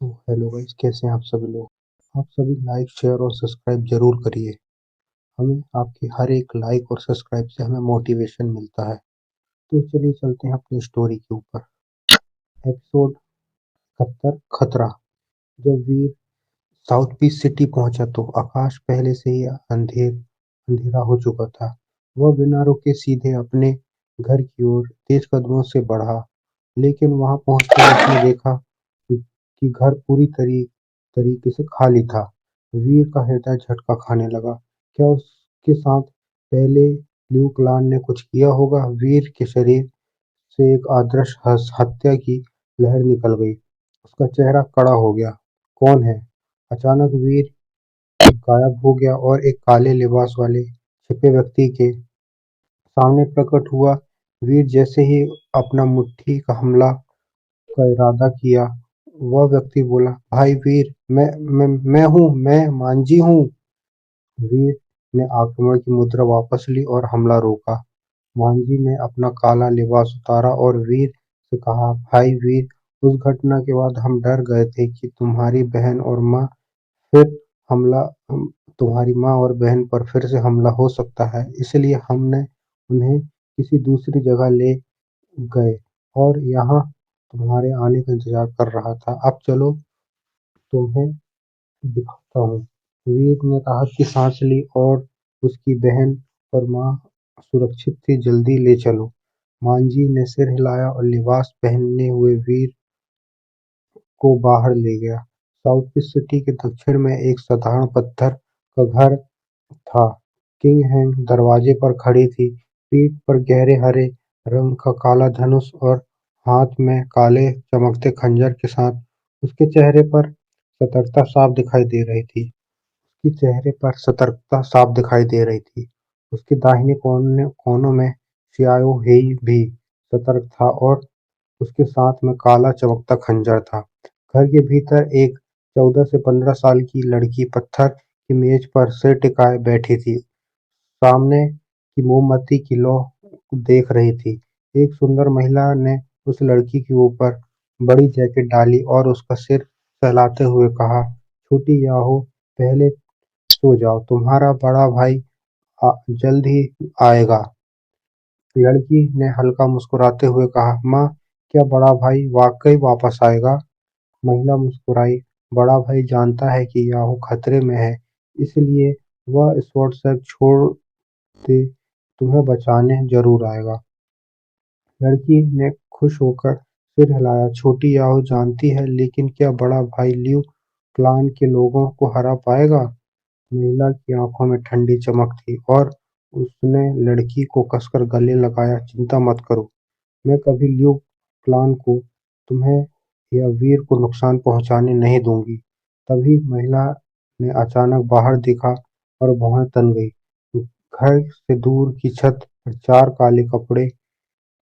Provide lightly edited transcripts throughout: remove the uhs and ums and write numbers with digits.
तो hello guys, कैसे हैं आप सभी लोग। आप सभी लाइक शेयर और सब्सक्राइब जरूर करिए। हमें आपकी हर एक लाइक और सब्सक्राइब से हमें मोटिवेशन मिलता है। तो चलिए चलते हैं अपनी स्टोरी के ऊपर। एपिसोड 71, खतरा। जब वीर साउथ पीस सिटी पहुंचा तो आकाश पहले से ही अंधेरा हो चुका था। वह बिना रुके सीधे अपने घर की ओर तेज कदमों से बढ़ा, लेकिन वहां पहुंचकर उसने देखा कि घर पूरी तरीके से खाली था। वीर का हृदय झटका खाने लगा। क्या उसके साथ पहले ल्यूक लान ने कुछ किया होगा? वीर के शरीर से एक आदर्श हत्या की लहर निकल गई। उसका चेहरा कड़ा हो गया। कौन है? अचानक वीर गायब हो गया और एक काले लिबास वाले छिपे व्यक्ति के सामने प्रकट हुआ। वीर जैसे ही अपना मुट्ठी का हमला का इरादा किया, वह व्यक्ति बोला, भाई वीर, मैं हूँ, मैं मांझी हूँ। वीर ने आक्रमण की मुद्रा वापस ली और हमला रोका। मांझी ने अपना काला लिबास उतारा और वीर से कहा, भाई वीर, उस घटना के बाद हम डर गए थे कि फिर हमला तुम्हारी माँ और बहन पर फिर से हमला हो सकता है, इसलिए हमने उन्हें किसी दूसरी जगह ले गए और यहाँ तुम्हारे आने का इंतजार कर रहा था। अब चलो, तुम्हें दिखाता हूँ। वीर ने राहत की सांस ली और उसकी बहन और माँ सुरक्षित थी। जल्दी ले चलो। मांझी ने सिर हिलाया और लिबास पहने हुए वीर को बाहर ले गया। साउथ ईस्ट सिटी के दक्षिण में एक साधारण पत्थर का घर था। किंग हैंग दरवाजे पर खड़ी थी, पीठ पर गहरे हरे रंग का काला धनुष और हाथ में काले चमकते खंजर के साथ। उसके चेहरे पर सतर्कता साफ दिखाई दे रही थी। उसके चेहरे पर सतर्कता साफ दिखाई दे रही थी। उसके दाहिने कोनों में शियाओ हेई भी सतर्क था और उसके साथ में काला चमकता खंजर था। घर के भीतर एक 14 से 15 साल की लड़की पत्थर की मेज पर सिर टिकाए बैठी थी। सामने की मोमबत्ती की लौ देख रही थी। एक सुंदर महिला ने उस लड़की के ऊपर बड़ी जैकेट डाली और उसका सिर सहलाते हुए कहा, छोटी याहो, पहले सो जाओ, तुम्हारा बड़ा भाई जल्द ही आएगा। लड़की ने हल्का मुस्कुराते हुए कहा, माँ, क्या बड़ा भाई वाकई वापस आएगा? महिला मुस्कुराई। बड़ा भाई जानता है कि याहू खतरे में है, इसलिए वह स्वॉर्ड छोड़ दे तुम्हें बचाने जरूर आएगा। लड़की ने खुश होकर सिर हिलाया। छोटी याहू जानती है, लेकिन क्या बड़ा भाई लियू क्लान के लोगों को हरा पाएगा? महिला की आंखों में ठंडी चमक थी और उसने लड़की को कसकर गले लगाया। चिंता मत करो, मैं कभी लियू क्लान को, तुम्हें या वीर को नुकसान पहुंचाने नहीं दूंगी। तभी महिला ने अचानक बाहर देखा और भौहें तन गई। घर से दूर की छत पर चार काले कपड़े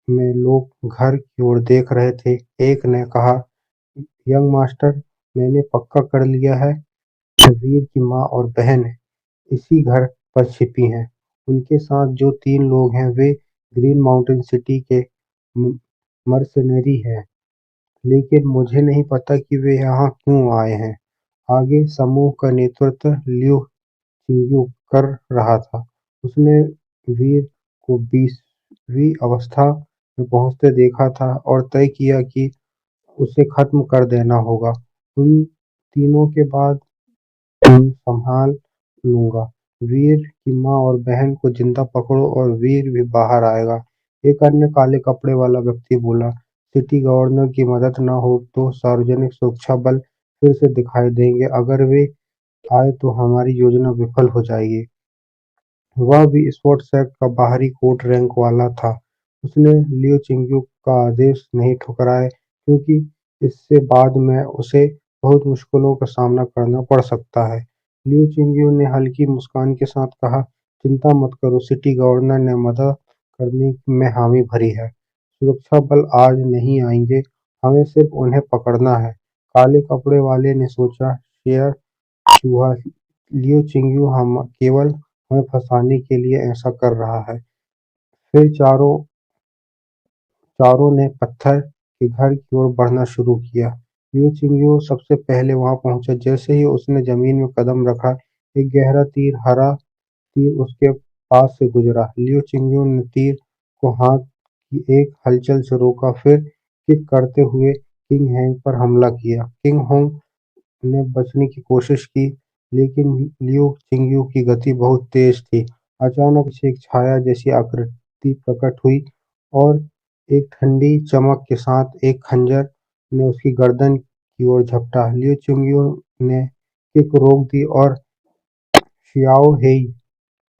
में लोग घर की ओर देख रहे थे। एक ने कहा, यंग मास्टर, मैंने पक्का कर लिया है कि वीर की माँ और बहन इसी घर पर छिपी हैं। उनके साथ जो तीन लोग हैं वे ग्रीन माउंटेन सिटी के मर्सनरी हैं, लेकिन मुझे नहीं पता कि वे यहाँ क्यों आए हैं। आगे समूह का नेतृत्व लियू चिंग्यू कर रहा था। उसने वीर को 20वीं अवस्था में पहुंचते देखा था और तय किया कि उसे खत्म कर देना होगा। उन तीनों के बाद संभाल लूंगा। वीर की माँ और बहन को जिंदा पकड़ो और वीर भी बाहर आएगा। एक अन्य काले कपड़े वाला व्यक्ति बोला, सिटी गवर्नर की मदद न हो तो सार्वजनिक सुरक्षा बल फिर से दिखाई देंगे। अगर वे आए तो हमारी योजना विफल हो जाएगी। वह भी स्पोर्ट्स सेट का बाहरी कोट रैंक वाला था। उसने लियो चिंग्यू का आदेश नहीं ठुकराया, क्योंकि इससे बाद में उसे बहुत मुश्किलों का सामना करना पड़ सकता है। लियो चिंग्यू ने हल्की मुस्कान के साथ कहा, चिंता मत करो, सिटी गवर्नर ने मदद करने में हामी भरी है। सुरक्षा बल आज नहीं आएंगे, हमें सिर्फ उन्हें पकड़ना है। काले कपड़े वाले ने सोचा, शेर चूहा, लियो चिंग्यू हम केवल हमें फंसाने के लिए ऐसा कर रहा है। फिर चारों ने पत्थर के घर की ओर बढ़ना शुरू किया। लिu चिंगू सबसे पहले वहां पहुंचा। जैसे ही उसने जमीन में कदम रखा, एक गहरा हरा तीर उसके पास से गुजरा। लिu चिंगू ने तीर को हाथ की एक हलचल से रोका, फिर किक करते हुए किंग हेंग पर हमला किया। किंग होंग ने बचने की कोशिश की, लेकिन लिu चिंगू की गति बहुत तेज थी। अचानक उसे एक छाया जैसी आकृति प्रकट हुई और एक ठंडी चमक के साथ एक खंजर ने उसकी गर्दन की ओर झपटा। लिu चिंगू ने किक रोक दी और शियाओ हेई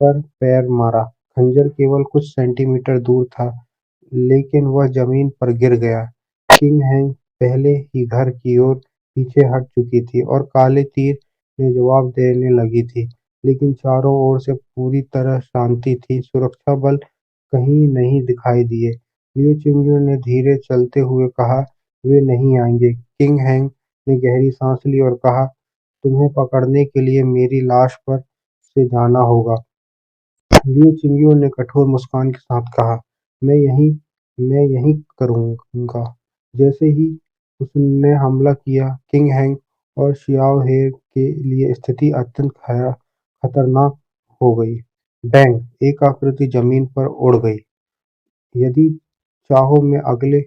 पर पैर मारा। खंजर केवल कुछ सेंटीमीटर दूर था, लेकिन वह जमीन पर गिर गया। किंग हेंग पहले ही घर की ओर पीछे हट चुकी थी और काले तीर ने जवाब देने लगी थी, लेकिन चारों ओर से पूरी तरह शांति थी। सुरक्षा बल कहीं नहीं दिखाई दिए। लिu चिंगू ने धीरे चलते हुए कहा, वे नहीं आएंगे। किंग हेंग ने गहरी सांस ली और कहा, तुम्हें पकड़ने के लिए मेरी लाश पर से जाना होगा। लिu चिंगू ने कठोर मुस्कान के साथ कहा, मैं यही करूँगा। जैसे ही उसने हमला किया, किंग हेंग और शियाओ हे के लिए स्थिति अत्यंत खतरनाक हो गई। बैंग! एक आकृति जमीन पर उड़ गई। यदि चाहो मैं अगले